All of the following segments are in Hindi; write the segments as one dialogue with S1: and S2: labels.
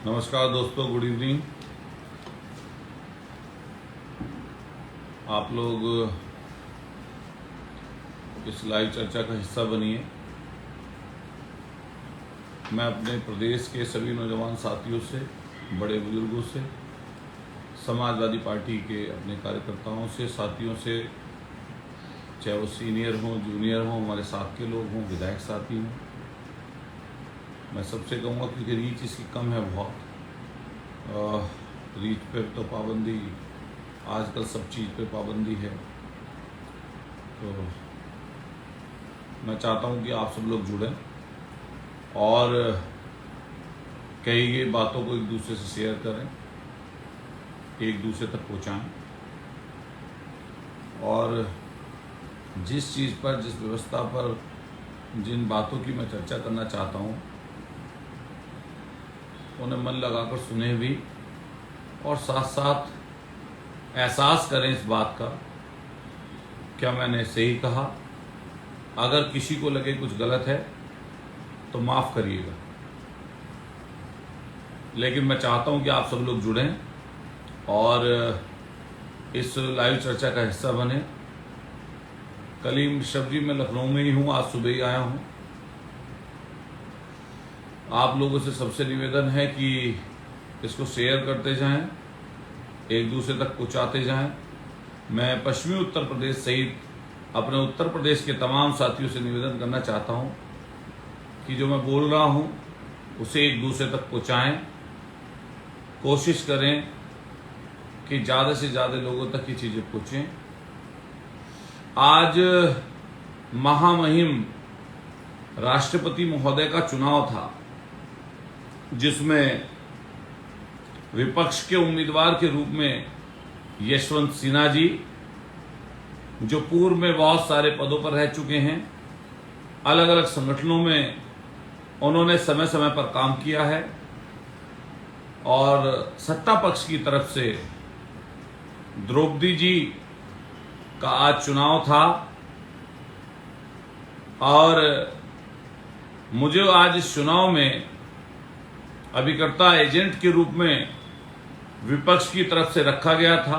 S1: नमस्कार दोस्तों, गुड इवनिंग। आप लोग इस लाइव चर्चा का हिस्सा बनिए। मैं अपने प्रदेश के सभी नौजवान साथियों से, बड़े बुजुर्गों से, समाजवादी पार्टी के अपने कार्यकर्ताओं से, साथियों से, चाहे वो सीनियर हों, जूनियर हों, हमारे साथ के लोग हों, विधायक साथी हों, मैं सबसे कहूँगा क्योंकि रीच इसकी कम है बहुत। रीच पे तो पाबंदी, आजकल सब चीज़ पे पाबंदी है। तो मैं चाहता हूँ कि आप सब लोग जुड़ें और कई ये बातों को एक दूसरे से शेयर करें, एक दूसरे तक पहुँचाएं और जिस चीज़ पर, जिस व्यवस्था पर, जिन बातों की मैं चर्चा करना चाहता हूँ उन्हें मन लगाकर सुने भी और साथ साथ एहसास करें इस बात का, क्या मैंने सही कहा। अगर किसी को लगे कुछ गलत है तो माफ़ करिएगा, लेकिन मैं चाहता हूं कि आप सब लोग जुड़ें और इस लाइव चर्चा का हिस्सा बने। कलीम शब्जी में लखनऊ में ही हूं, आज सुबह ही आया हूं। आप लोगों से सबसे निवेदन है कि इसको शेयर करते जाएं, एक दूसरे तक पहुंचाते जाएं। मैं पश्चिमी उत्तर प्रदेश सहित अपने उत्तर प्रदेश के तमाम साथियों से निवेदन करना चाहता हूं कि जो मैं बोल रहा हूं उसे एक दूसरे तक पहुंचाएं। कोशिश करें कि ज़्यादा से ज़्यादा लोगों तक ये चीज़ें पहुँचें। आज महामहिम राष्ट्रपति महोदय का चुनाव था, जिसमें विपक्ष के उम्मीदवार के रूप में यशवंत सिन्हा जी, जो पूर्व में बहुत सारे पदों पर रह चुके हैं, अलग अलग संगठनों में उन्होंने समय समय पर काम किया है, और सत्ता पक्ष की तरफ से द्रौपदी जी का आज चुनाव था। और मुझे आज इस चुनाव में अभिकर्ता एजेंट के रूप में विपक्ष की तरफ से रखा गया था।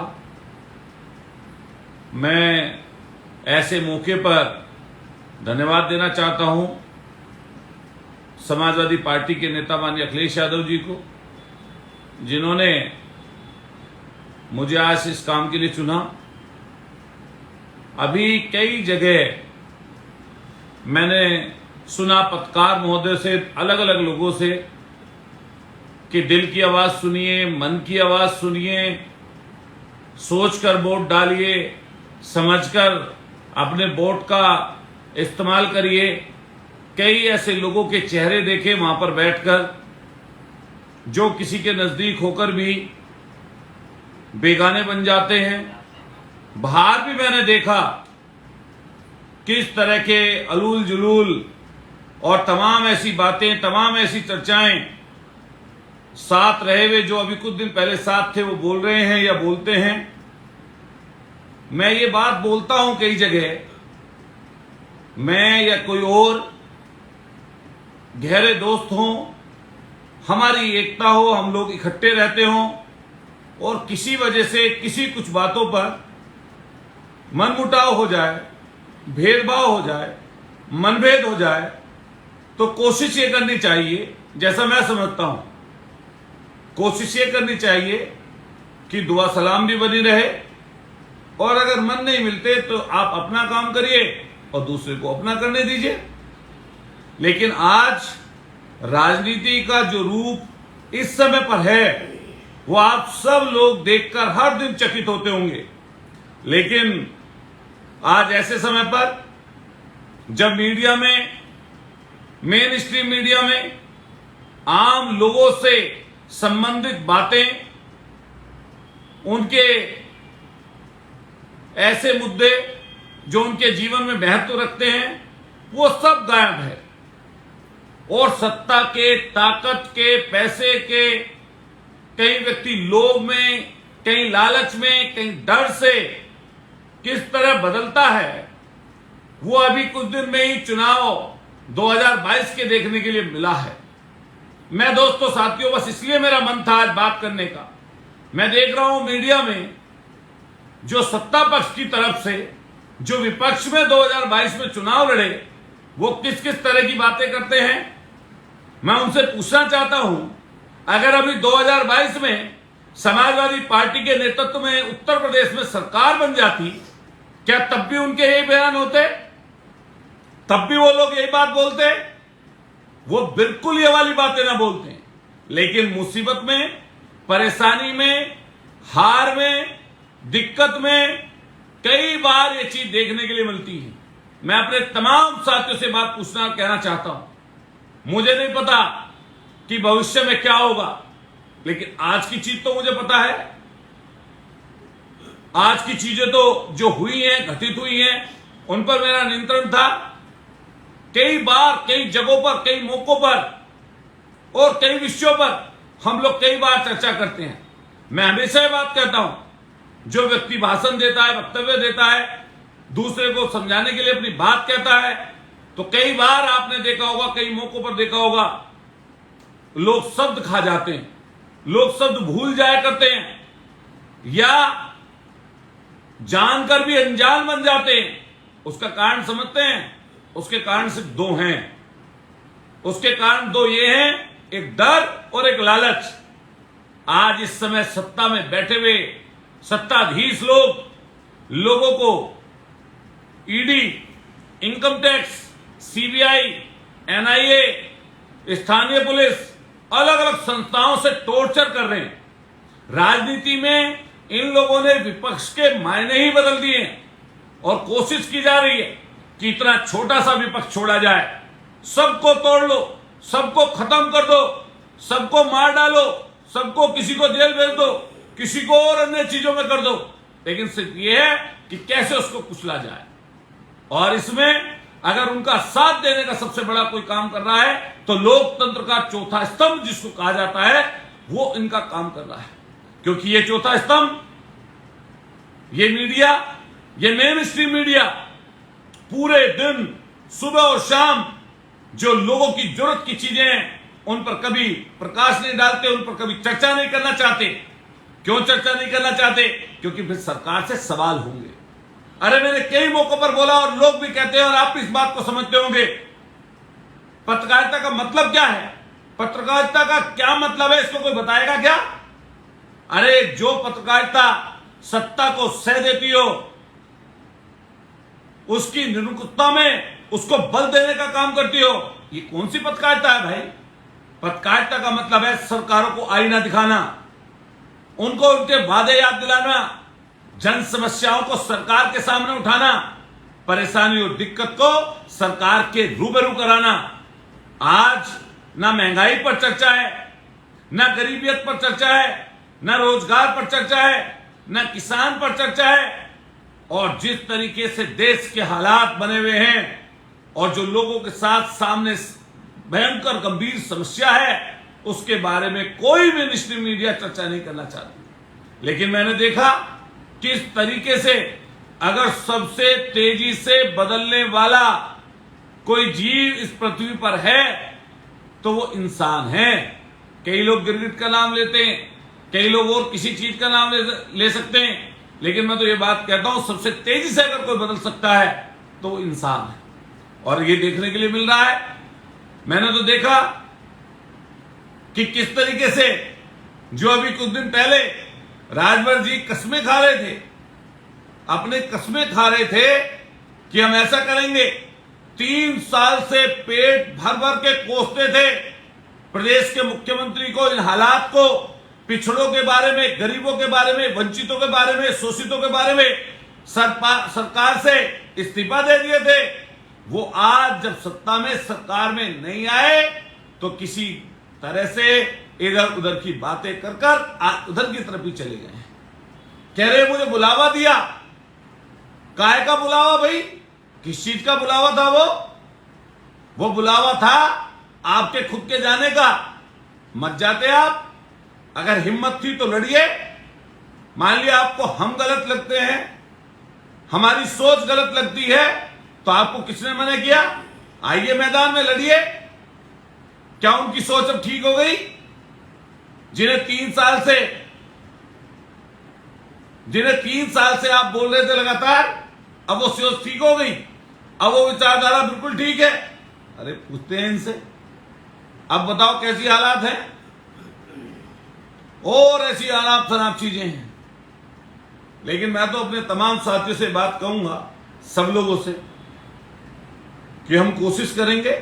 S1: मैं ऐसे मौके पर धन्यवाद देना चाहता हूं समाजवादी पार्टी के नेता माननीय अखिलेश यादव जी को, जिन्होंने मुझे आज इस काम के लिए चुना। अभी कई जगह मैंने सुना पत्रकार महोदय से, अलग अलग लोगों से, कि दिल की आवाज़ सुनिए, मन की आवाज़ सुनिए, सोचकर वोट डालिए, समझकर अपने वोट का इस्तेमाल करिए। कई ऐसे लोगों के चेहरे देखे वहां पर बैठकर, जो किसी के नज़दीक होकर भी बेगाने बन जाते हैं। बाहर भी मैंने देखा किस तरह के अलूल जुलूल और तमाम ऐसी बातें, तमाम ऐसी चर्चाएं साथ रहे हुए, जो अभी कुछ दिन पहले साथ थे, वो बोल रहे हैं या बोलते हैं। मैं ये बात बोलता हूं कई जगह, मैं या कोई और गहरे दोस्त हों, हमारी एकता हो, हम लोग इकट्ठे रहते हों, और किसी वजह से किसी कुछ बातों पर मनमुटाव हो जाए, भेदभाव हो जाए, मनभेद हो जाए, तो कोशिश ये करनी चाहिए, जैसा मैं समझता हूं, कोशिश ये करनी चाहिए कि दुआ सलाम भी बनी रहे, और अगर मन नहीं मिलते तो आप अपना काम करिए और दूसरे को अपना करने दीजिए। लेकिन आज राजनीति का जो रूप इस समय पर है, वो आप सब लोग देखकर हर दिन चकित होते होंगे। लेकिन आज ऐसे समय पर, जब मीडिया में, मेन स्ट्रीम मीडिया में आम लोगों से संबंधित बातें, उनके ऐसे मुद्दे जो उनके जीवन में महत्व रखते हैं, वो सब गायब है। और सत्ता के, ताकत के, पैसे के, कई व्यक्ति लोभ में, कई लालच में, कई डर से किस तरह बदलता है, वो अभी कुछ दिन में ही चुनाव 2022 के देखने के लिए मिला है। मैं दोस्तों साथियों बस इसलिए मेरा मन था आज बात करने का। मैं देख रहा हूं मीडिया में जो सत्ता पक्ष की तरफ से जो विपक्ष में 2022 में चुनाव लड़े वो किस किस तरह की बातें करते हैं। मैं उनसे पूछना चाहता हूं, अगर अभी 2022 में समाजवादी पार्टी के नेतृत्व में उत्तर प्रदेश में सरकार बन जाती, क्या तब भी उनके यही बयान होते? तब भी वो लोग यही बात बोलते? वो बिल्कुल ये वाली बातें ना बोलते हैं। लेकिन मुसीबत में, परेशानी में, हार में, दिक्कत में कई बार ये चीज देखने के लिए मिलती है। मैं अपने तमाम साथियों से बात पूछना कहना चाहता हूं, मुझे नहीं पता कि भविष्य में क्या होगा, लेकिन आज की चीज तो मुझे पता है। आज की चीजें तो जो हुई हैं, घटित हुई हैं, उन पर मेरा नियंत्रण था। कई बार, कई जगहों पर, कई मौकों पर और कई विषयों पर हम लोग कई बार चर्चा करते हैं। मैं हमेशा ये बात कहता हूं, जो व्यक्ति भाषण देता है, वक्तव्य देता है, दूसरे को समझाने के लिए अपनी बात कहता है, तो कई बार आपने देखा होगा, कई मौकों पर देखा होगा, लोग शब्द खा जाते हैं, लोग शब्द भूल जाया करते हैं या जानकर भी अनजान बन जाते हैं। उसका कारण समझते हैं? उसके कारण सिर्फ दो हैं। उसके कारण दो ये हैं, एक डर और एक लालच। आज इस समय सत्ता में बैठे हुए सत्ताधीश लोगों को ED, income tax, CBI, NIA, स्थानीय पुलिस, अलग अलग संस्थाओं से टॉर्चर कर रहे हैं। राजनीति में इन लोगों ने विपक्ष के मायने ही बदल दिए हैं और कोशिश की जा रही है कि इतना छोटा सा विपक्ष छोड़ा जाए, सबको तोड़ लो, सबको खत्म कर दो, सबको मार डालो, सबको किसी को जेल भेज दो, किसी को और अन्य चीजों में कर दो। लेकिन सिर्फ यह है कि कैसे उसको कुचला जाए। और इसमें अगर उनका साथ देने का सबसे बड़ा कोई काम कर रहा है तो लोकतंत्र का चौथा स्तंभ जिसको कहा जाता है, वो इनका काम कर रहा है। क्योंकि ये चौथा स्तंभ, ये मीडिया, ये मेन स्ट्रीम मीडिया पूरे दिन सुबह और शाम जो लोगों की जरूरत की चीजें हैं उन पर कभी प्रकाश नहीं डालते, उन पर कभी चर्चा नहीं करना चाहते। क्यों चर्चा नहीं करना चाहते? क्योंकि फिर सरकार से सवाल होंगे। अरे मैंने कई मौकों पर बोला और लोग भी कहते हैं और आप इस बात को समझते होंगे, पत्रकारिता का मतलब क्या है? पत्रकारिता का क्या मतलब है, इसको कोई बताएगा क्या? अरे जो पत्रकारिता सत्ता को सह देती हो, उसकी निरंकुशता में उसको बल देने का काम करती हो, ये कौन सी पत्रकारिता है भाई? पत्रकारिता का मतलब है सरकारों को आईना दिखाना, उनको उनके वादे याद दिलाना, जन समस्याओं को सरकार के सामने उठाना, परेशानी और दिक्कत को सरकार के रूबरू कराना। आज ना महंगाई पर चर्चा है, ना गरीबियत पर चर्चा है, ना रोजगार पर चर्चा है, ना किसान पर चर्चा है। और जिस तरीके से देश के हालात बने हुए हैं और जो लोगों के साथ सामने भयंकर गंभीर समस्या है, उसके बारे में कोई भी निष्क्रिय मीडिया चर्चा नहीं करना चाहती। लेकिन मैंने देखा किस तरीके से अगर सबसे तेजी से बदलने वाला कोई जीव इस पृथ्वी पर है तो वो इंसान है। कई लोग गिरगिट का नाम लेते हैं, कई लोग और किसी चीज का नाम ले सकते हैं, लेकिन मैं तो ये बात कहता हूं सबसे तेजी से अगर कोई बदल सकता है तो वो इंसान है। और ये देखने के लिए मिल रहा है। मैंने तो देखा कि किस तरीके से जो अभी कुछ दिन पहले राजभर जी कस्में खा रहे थे, अपने कस्में खा रहे थे कि हम ऐसा करेंगे। 3 साल से पेट भर भर के कोसते थे प्रदेश के मुख्यमंत्री को, इन हालात को, पिछड़ों के बारे में, गरीबों के बारे में, वंचितों के बारे में, शोषितों के बारे में सरकार से इस्तीफा दे दिए थे। वो आज जब सत्ता में, सरकार में नहीं आए तो किसी तरह से इधर उधर की बातें कर उधर की तरफ ही चले गए। कह रहे मुझे बुलावा दिया। काहे का बुलावा भाई? किस चीज का बुलावा था वो बुलावा था आपके खुद के जाने का। मत जाते आप। अगर हिम्मत थी तो लड़िए। मान लिया आपको हम गलत लगते हैं, हमारी सोच गलत लगती है, तो आपको किसने मना किया? आइए मैदान में लड़िए। क्या उनकी सोच अब ठीक हो गई? जिन्हें 3 साल से आप बोल रहे थे लगातार, अब वो सोच ठीक हो गई, अब वो विचारधारा बिल्कुल ठीक है। अरे पूछते हैं इनसे, अब बताओ कैसी हालात है? और ऐसी अनाप शनाप चीजें हैं। लेकिन मैं तो अपने तमाम साथियों से बात कहूंगा, सब लोगों से, कि हम कोशिश करेंगे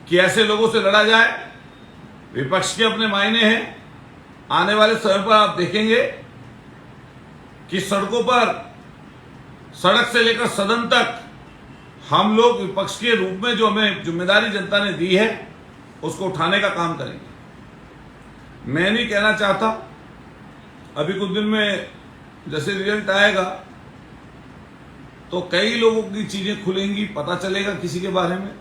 S1: कि ऐसे लोगों से लड़ा जाए। विपक्ष के अपने मायने हैं। आने वाले समय पर आप देखेंगे कि सड़कों पर, सड़क से लेकर सदन तक हम लोग विपक्ष के रूप में जो हमें जिम्मेदारी जनता ने दी है उसको उठाने का काम करेंगे। मैं नहीं कहना चाहता, अभी कुछ दिन में जैसे रिजल्ट आएगा तो कई लोगों की चीजें खुलेंगी, पता चलेगा किसी के बारे में।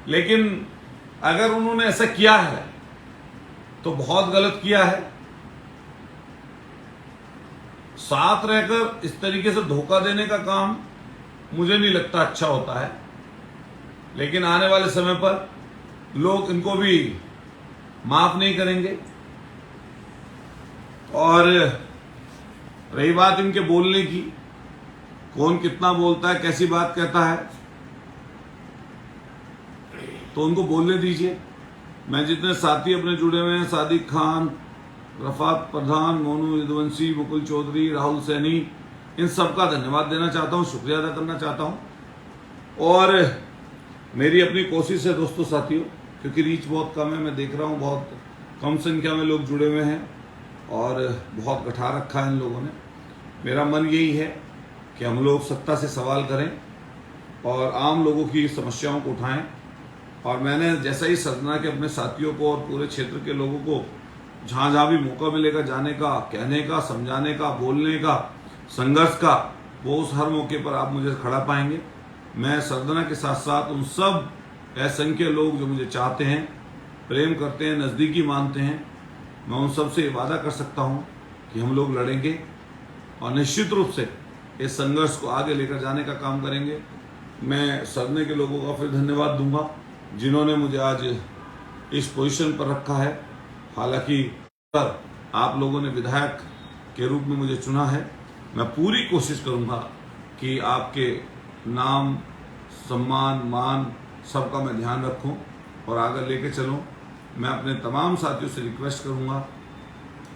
S1: लेकिन अगर उन्होंने ऐसा किया है तो बहुत गलत किया है। साथ रहकर इस तरीके से धोखा देने का काम मुझे नहीं लगता अच्छा होता है। लेकिन आने वाले समय पर लोग इनको भी माफ नहीं करेंगे। और रही बात इनके बोलने की, कौन कितना बोलता है, कैसी बात कहता है, तो उनको बोलने दीजिए। मैं जितने साथी अपने जुड़े हुए हैं, सादिक खान, रफात प्रधान, मोनू यदुवंशी, मुकुल चौधरी, राहुल सैनी, इन सबका धन्यवाद देना चाहता हूं, शुक्रिया अदा करना चाहता हूं। और मेरी अपनी कोशिश है दोस्तों, साथियों, क्योंकि रीच बहुत कम है, मैं देख रहा हूं बहुत कम संख्या में लोग जुड़े हुए हैं और बहुत गठा रखा है इन लोगों ने। मेरा मन यही है कि हम लोग सत्ता से सवाल करें और आम लोगों की समस्याओं को उठाएं। और मैंने जैसा ही सदना के अपने साथियों को और पूरे क्षेत्र के लोगों को जहां जहां भी मौका मिलेगा जाने का, कहने का, समझाने का, बोलने का, संघर्ष का, वो उस हर मौके पर आप मुझे खड़ा पाएंगे। मैं सदना के साथ साथ उन सब असंख्य लोग जो मुझे चाहते हैं, प्रेम करते हैं, नज़दीकी मानते हैं, मैं उन सब से वादा कर सकता हूं कि हम लोग लड़ेंगे और निश्चित रूप से इस संघर्ष को आगे लेकर जाने का काम करेंगे। मैं सदन के लोगों का फिर धन्यवाद दूंगा जिन्होंने मुझे आज इस पोजीशन पर रखा है। हालांकि आप लोगों ने विधायक के रूप में मुझे चुना है। मैं पूरी कोशिश करूंगा कि आपके नाम, सम्मान, मान सबका मैं ध्यान रखूं और आगे लेके चलूं। मैं अपने तमाम साथियों से रिक्वेस्ट करूंगा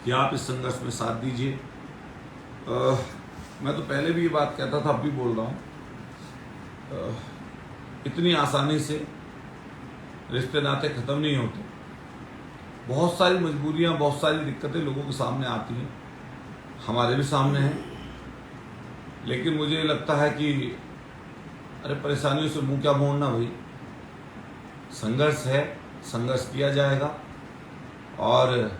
S1: कि आप इस संघर्ष में साथ दीजिए। मैं तो पहले भी ये बात कहता था, अब भी बोल रहा हूं, इतनी आसानी से रिश्ते नाते खत्म नहीं होते। बहुत सारी मजबूरियां, बहुत सारी दिक्कतें लोगों के सामने आती हैं, हमारे भी सामने हैं। लेकिन मुझे लगता है कि अरे परेशानियों से मुंह क्या मोड़ना भाई, संघर्ष है, संघर्ष किया जाएगा। और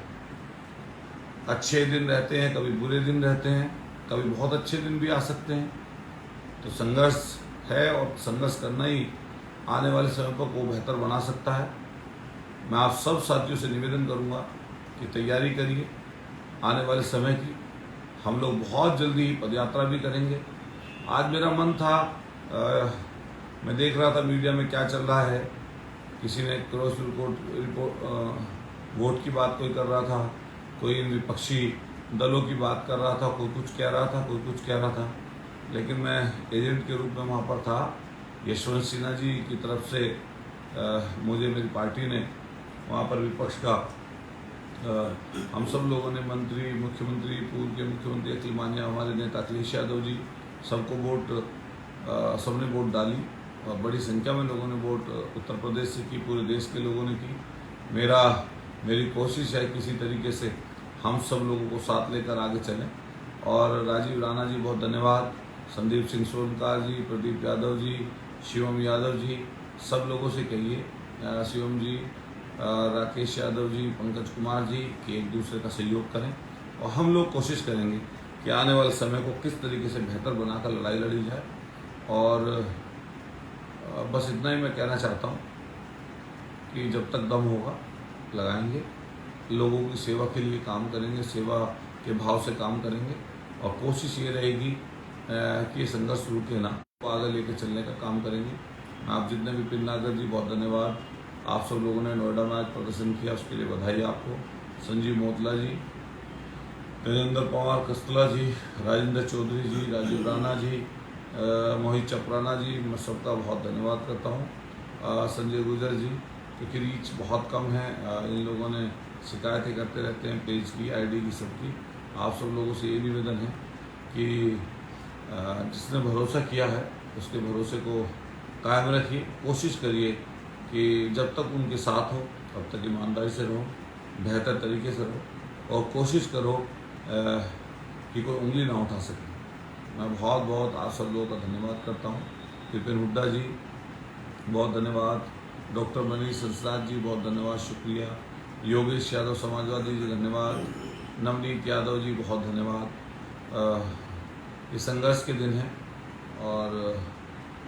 S1: अच्छे दिन रहते हैं, कभी बुरे दिन रहते हैं, कभी बहुत अच्छे दिन भी आ सकते हैं। तो संघर्ष है और संघर्ष करना ही आने वाले समय पर को बेहतर बना सकता है। मैं आप सब साथियों से निवेदन करूंगा कि तैयारी करिए आने वाले समय की। हम लोग बहुत जल्दी ही पदयात्रा भी करेंगे। आज मेरा मन था, मैं देख रहा था मीडिया में क्या चल रहा है, किसी ने क्रॉस रिपोर्ट वोट की बात कोई कर रहा था, कोई विपक्षी दलों की बात कर रहा था, कोई कुछ कह रहा था, कोई कुछ कह रहा था। लेकिन मैं एजेंट के रूप में वहाँ पर था। यशवंत सिन्हा जी की तरफ से मुझे मेरी पार्टी ने वहाँ पर विपक्ष का हम सब लोगों ने, मंत्री, मुख्यमंत्री, पूर्व के मुख्यमंत्री अखिल मान्या, हमारे नेता अखिलेश यादव जी, सबको वोट, सबने वोट डाली और बड़ी संख्या में लोगों ने वोट उत्तर प्रदेश से की, पूरे देश के लोगों ने की। मेरी कोशिश है किसी तरीके से हम सब लोगों को साथ लेकर आगे चलें। और राजीव राणा जी बहुत धन्यवाद, संदीप सिंह सोनकार जी, प्रदीप यादव जी, शिवम यादव जी, सब लोगों से कहिए, शिवम जी, राकेश यादव जी, पंकज कुमार जी, कि एक दूसरे का सहयोग करें और हम लोग कोशिश करेंगे कि आने वाले समय को किस तरीके से बेहतर बनाकर लड़ाई लड़ी जाए। और बस इतना ही मैं कहना चाहता हूँ कि जब तक दम होगा लगाएंगे, लोगों की सेवा के लिए काम करेंगे, सेवा के भाव से काम करेंगे और कोशिश ये रहेगी कि संघर्ष रुके ना, आगे लेकर चलने का काम करेंगे। आप जितने भी पिन नागर जी बहुत धन्यवाद, आप सब लोगों ने नोएडा में आज प्रदर्शन किया, उसके लिए बधाई आपको। संजीव मोतला जी, तेजेंद्र पवार कस्तला जी, राजेंद्र चौधरी जी, राजीव राणा जी, मोहित चपराना जी, मैं सबका बहुत धन्यवाद करता हूँ। संजय गुजर जी, क्योंकि रीच बहुत कम है, इन लोगों ने शिकायतें करते रहते हैं पेज की, आईडी की, सबकी। आप सब लोगों से ये निवेदन है कि जिसने भरोसा किया है उसके भरोसे को कायम रखिए। कोशिश करिए कि जब तक उनके साथ हो तब तक ईमानदारी से रहो, बेहतर तरीके से रहो, और कोशिश करो कि कोई उंगली ना उठा सके। मैं बहुत बहुत आप सब लोगों का धन्यवाद करता हूँ। विपिन हुड्डा जी बहुत धन्यवाद, डॉक्टर मनीष हंसराज जी बहुत धन्यवाद, शुक्रिया। योगेश यादव समाजवादी जी धन्यवाद, नवनीत यादव जी बहुत धन्यवाद। ये संघर्ष के दिन हैं और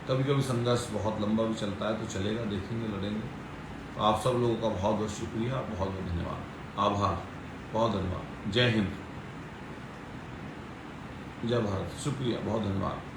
S1: कभी कभी संघर्ष बहुत लंबा भी चलता है, तो चलेगा, देखेंगे, लड़ेंगे। तो आप सब लोगों का बहुत बहुत शुक्रिया, बहुत बहुत धन्यवाद, आभार, बहुत धन्यवाद। जय हिंद, जय भारत, शुक्रिया, बहुत धन्यवाद।